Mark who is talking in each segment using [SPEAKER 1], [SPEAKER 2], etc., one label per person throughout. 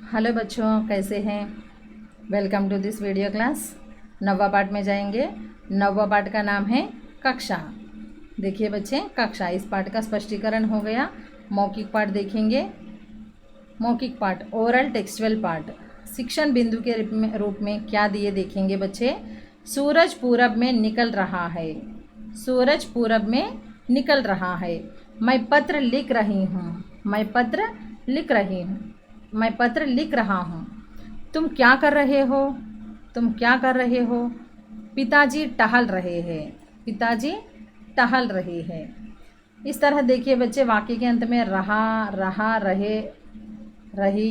[SPEAKER 1] Hello बच्चों, कैसे हैं। Welcome to this video class. नौवा पाठ में जाएंगे। नौवा पाठ का नाम है कक्षा। देखिए बच्चे, कक्षा, इस पाठ का स्पष्टीकरण हो गया। मौखिक पाठ देखेंगे। मौखिक पाठ, ओरल टेक्सचुअल पाठ, शिक्षण बिंदु के रूप में क्या दिए देखेंगे बच्चे। सूरज पूरब में निकल रहा है। सूरज पूरब में निकल रहा है। मैं पत्र लिख रही हूँ। मैं पत्र लिख रही हूँ। मैं पत्र लिख रहा हूँ। तुम क्या कर रहे हो। तुम क्या कर रहे हो। पिताजी टहल रहे हैं। पिताजी टहल रहे हैं। इस तरह देखिए बच्चे, वाक्य के अंत में रहा, रहा, रहे, रही,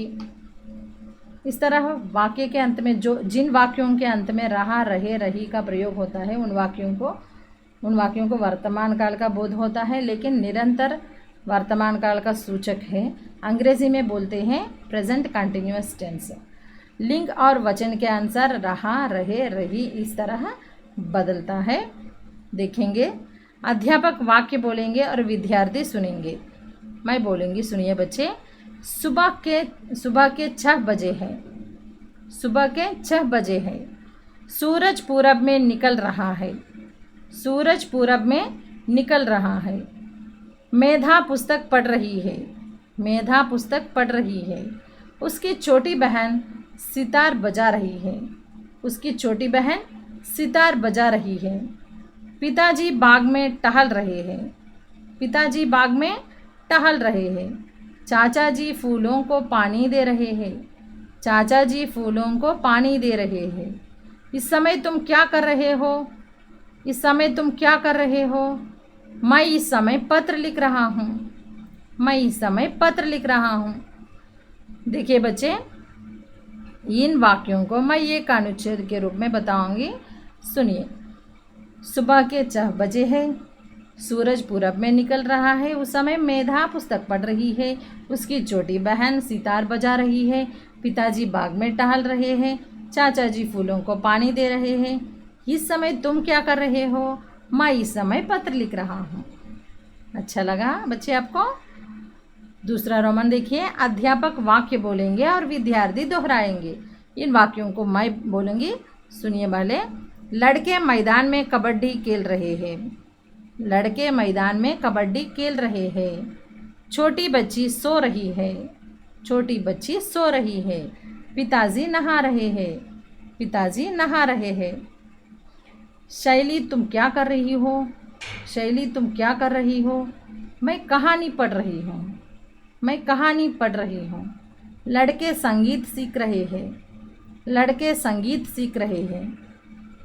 [SPEAKER 1] इस तरह वाक्य के अंत में जिन वाक्यों के अंत में रहा, रहे, रही का प्रयोग होता है, उन वाक्यों को वर्तमान काल का बोध होता है, लेकिन निरंतर वर्तमान काल का सूचक है। अंग्रेजी में बोलते हैं प्रेजेंट कंटिन्यूअस टेंस। लिंग और वचन के अनुसार रहा, रहे, रही इस तरह बदलता है। देखेंगे। अध्यापक वाक्य बोलेंगे और विद्यार्थी सुनेंगे। मैं बोलूँगी, सुनिए बच्चे। सुबह के 6 बजे है। सुबह के 6 बजे है। सूरज पूरब में निकल रहा है। सूरज पूरब में निकल रहा है। मेधा पुस्तक पढ़ रही है। मेधा पुस्तक पढ़ रही है। उसकी छोटी बहन सितार बजा रही है। उसकी छोटी बहन सितार बजा रही है। पिताजी बाग में टहल रहे हैं। पिताजी बाग में टहल रहे हैं। चाचा जी फूलों को पानी दे रहे हैं। चाचा जी फूलों को पानी दे रहे हैं। इस समय तुम क्या कर रहे हो। इस समय तुम क्या कर रहे हो। मैं इस समय पत्र लिख रहा हूँ। मैं इस समय पत्र लिख रहा हूँ। देखिए बच्चे, इन वाक्यों को मैं एक अनुच्छेद के रूप में बताऊंगी। सुनिए। सुबह के 6 बजे है। सूरज पूरब में निकल रहा है। उस समय मेधा पुस्तक पढ़ रही है। उसकी छोटी बहन सितार बजा रही है। पिताजी बाग में टहल रहे हैं। चाचा जी फूलों को पानी दे रहे हैं। इस समय तुम क्या कर रहे हो। मैं इस समय पत्र लिख रहा हूँ। अच्छा लगा बच्चे आपको। दूसरा रोमन देखिए। अध्यापक वाक्य बोलेंगे और विद्यार्थी दोहराएंगे। इन वाक्यों को मैं बोलूँगी, सुनिए पहले। लड़के मैदान में कबड्डी खेल रहे हैं। लड़के मैदान में कबड्डी खेल रहे हैं। छोटी बच्ची सो रही है। छोटी बच्ची सो रही है। पिताजी नहा रहे हैं। पिताजी नहा रहे हैं। शैली तुम क्या कर रही हो। शैली तुम क्या कर रही हो। मैं कहानी पढ़ रही हूँ। मैं कहानी पढ़ रही हूँ। लड़के संगीत सीख रहे हैं। लड़के संगीत सीख रहे हैं।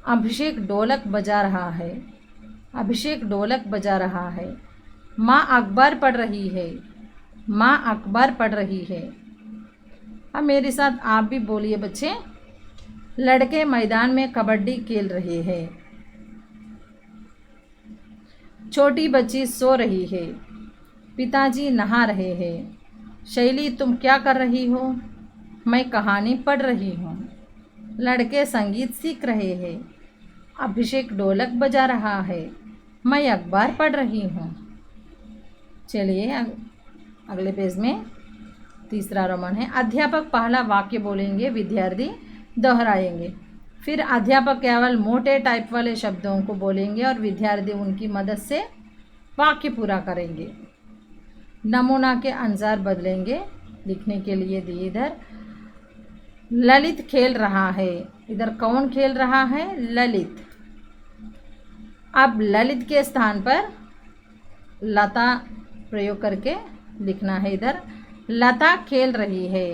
[SPEAKER 1] अभिषेक ढोलक बजा रहा है। अभिषेक ढोलक बजा रहा है। माँ अखबार पढ़ रही है। माँ अखबार पढ़ रही है। अब मेरे साथ आप भी बोलिए बच्चे। लड़के मैदान में कबड्डी खेल रहे हैं। छोटी बच्ची सो रही है। पिताजी नहा रहे हैं। शैली तुम क्या कर रही हो। मैं कहानी पढ़ रही हूँ। लड़के संगीत सीख रहे हैं। अभिषेक ढोलक बजा रहा है। मैं अखबार पढ़ रही हूँ। चलिए अगले पेज में तीसरा रोमन है। अध्यापक पहला वाक्य बोलेंगे, विद्यार्थी दोहराएंगे। फिर अध्यापक केवल मोटे टाइप वाले शब्दों को बोलेंगे और विद्यार्थी उनकी मदद से वाक्य पूरा करेंगे। नमूना के अनुसार बदलेंगे। लिखने के लिए दिए इधर। ललित खेल रहा है। इधर कौन खेल रहा है। ललित। अब ललित के स्थान पर लता प्रयोग करके लिखना है। इधर लता खेल रही है।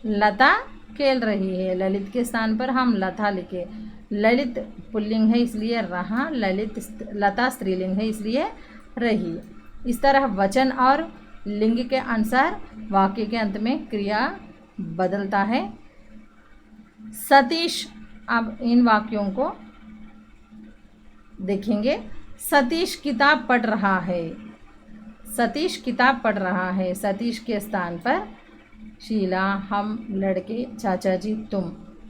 [SPEAKER 1] लता खेल रही है। ललित के स्थान पर हम लता लिखे। ललित पुल्लिंग है इसलिए रहा। ललित लता स्त्रीलिंग है इसलिए रही। इस तरह वचन और लिंग के अनुसार वाक्य के अंत में क्रिया बदलता है। सतीश। अब इन वाक्यों को देखेंगे। सतीश किताब पढ़ रहा है। सतीश किताब पढ़ रहा है। सतीश के स्थान पर शीला, हम, लड़के, चाचा जी, तुम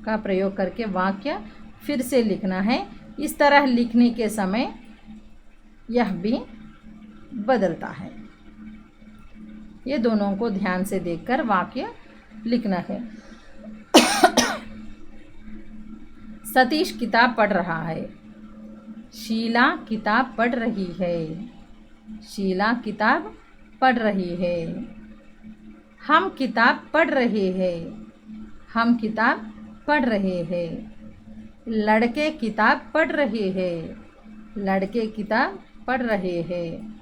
[SPEAKER 1] का प्रयोग करके वाक्य फिर से लिखना है। इस तरह लिखने के समय यह भी बदलता है। ये दोनों को ध्यान से देखकर वाक्य लिखना है। सतीश किताब पढ़ रहा है। शीला किताब पढ़ रही है। शीला किताब पढ़ रही है। हम किताब पढ़ रहे हैं। हम किताब पढ़ रहे हैं। लड़के किताब पढ़ रहे हैं। लड़के किताब पढ़ रहे हैं।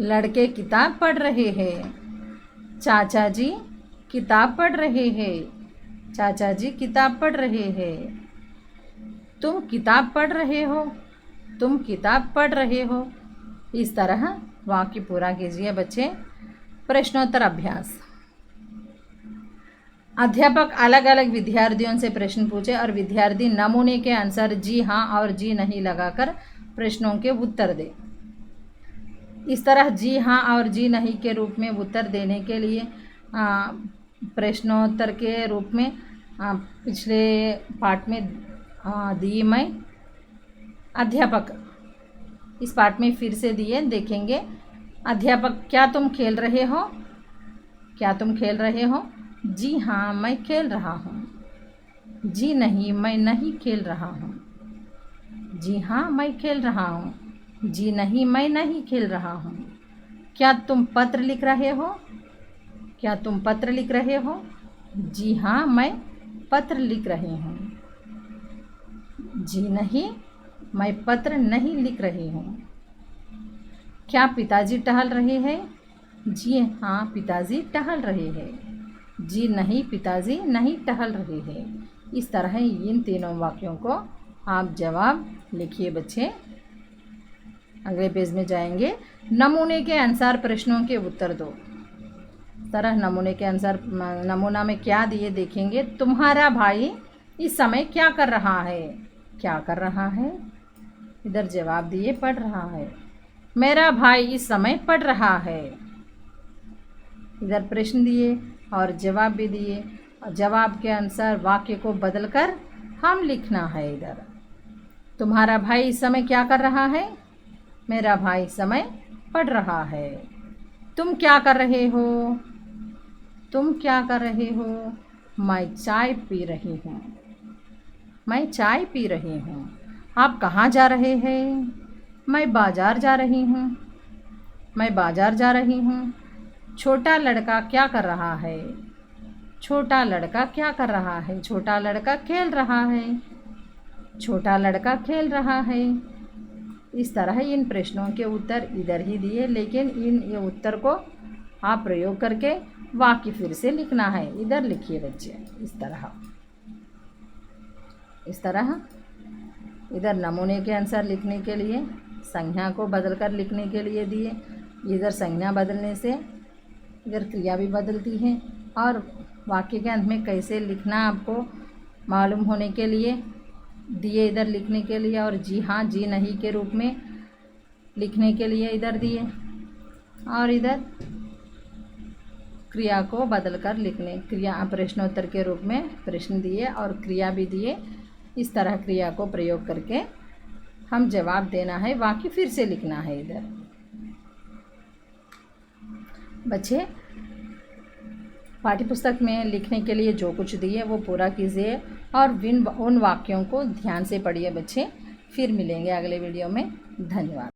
[SPEAKER 1] लड़के किताब पढ़ रहे हैं। चाचा जी किताब पढ़ रहे हैं। चाचा जी किताब पढ़ रहे हैं। तुम किताब पढ़ रहे हो। तुम किताब पढ़ रहे हो। इस तरह वाक्य पूरा कीजिए बच्चे। प्रश्नोत्तर अभ्यास। अध्यापक अलग अलग विद्यार्थियों से प्रश्न पूछे और विद्यार्थी नमूने के अनुसार जी हाँ और जी नहीं लगाकर प्रश्नों के उत्तर दे। इस तरह जी हाँ और जी नहीं के रूप में उत्तर देने के लिए प्रश्नोत्तर के रूप में पिछले पाठ में दी मैं अध्यापक, इस पाठ में फिर से दिए, देखेंगे। अध्यापक क्या तुम खेल रहे हो। क्या तुम खेल रहे हो। जी हाँ मैं खेल रहा हूँ। जी नहीं मैं नहीं खेल रहा हूँ। जी हाँ मैं खेल रहा हूँ। जी नहीं मैं नहीं खेल रहा हूँ। क्या तुम पत्र लिख रहे हो। क्या तुम पत्र लिख रहे हो। जी हाँ मैं पत्र लिख रही हूँ। जी नहीं मैं पत्र नहीं लिख रही हूँ। क्या पिताजी टहल रहे हैं। जी हाँ पिताजी टहल रहे हैं। जी नहीं पिताजी नहीं टहल रहे हैं। इस तरह इन तीनों वाक्यों को आप जवाब लिखिए बच्चे। अगले पेज में जाएंगे। नमूने के अनुसार प्रश्नों के उत्तर दो। तरह नमूने के अनुसार नमूना में क्या दिए देखेंगे। तुम्हारा भाई इस समय क्या कर रहा है। क्या कर रहा है। इधर जवाब दिए पढ़ रहा है। मेरा भाई इस समय पढ़ रहा है। इधर प्रश्न दिए और जवाब भी दिए। जवाब के अनुसार वाक्य को बदलकर हम लिखना है। इधर तुम्हारा भाई इस समय क्या कर रहा है। मेरा भाई इस समय पढ़ रहा है। तुम क्या कर रहे हो। तुम क्या कर रहे हो। मैं चाय पी रही हूँ। मैं चाय पी रही हूँ। आप कहाँ जा रहे हैं। मैं बाज़ार जा रही हूँ। मैं बाज़ार जा रही हूँ। छोटा लड़का क्या कर रहा है। छोटा लड़का क्या कर रहा है। छोटा लड़का खेल रहा है। छोटा लड़का खेल रहा है। इस तरह इन प्रश्नों के उत्तर इधर ही दिए, लेकिन ये उत्तर को आप प्रयोग करके वाक्य फिर से लिखना है। इधर लिखिए बच्चे। इस तरह इधर नमूने के अनुसार लिखने के लिए संज्ञा को बदलकर लिखने के लिए दिए। इधर संज्ञा बदलने से इधर क्रिया भी बदलती है और वाक्य के अंत में कैसे लिखना आपको मालूम होने के लिए दिए इधर लिखने के लिए। और जी हाँ जी नहीं के रूप में लिखने के लिए इधर दिए और इधर क्रिया को बदलकर लिखने क्रिया प्रश्नोत्तर के रूप में प्रश्न दिए और क्रिया भी दिए। इस तरह क्रिया को प्रयोग करके हम जवाब देना है। वाक्य फिर से लिखना है। इधर बच्चे पाठ्यपुस्तक में लिखने के लिए जो कुछ दिए वो पूरा कीजिए और उन वाक्यों को ध्यान से पढ़िए बच्चे। फिर मिलेंगे अगले वीडियो में। धन्यवाद।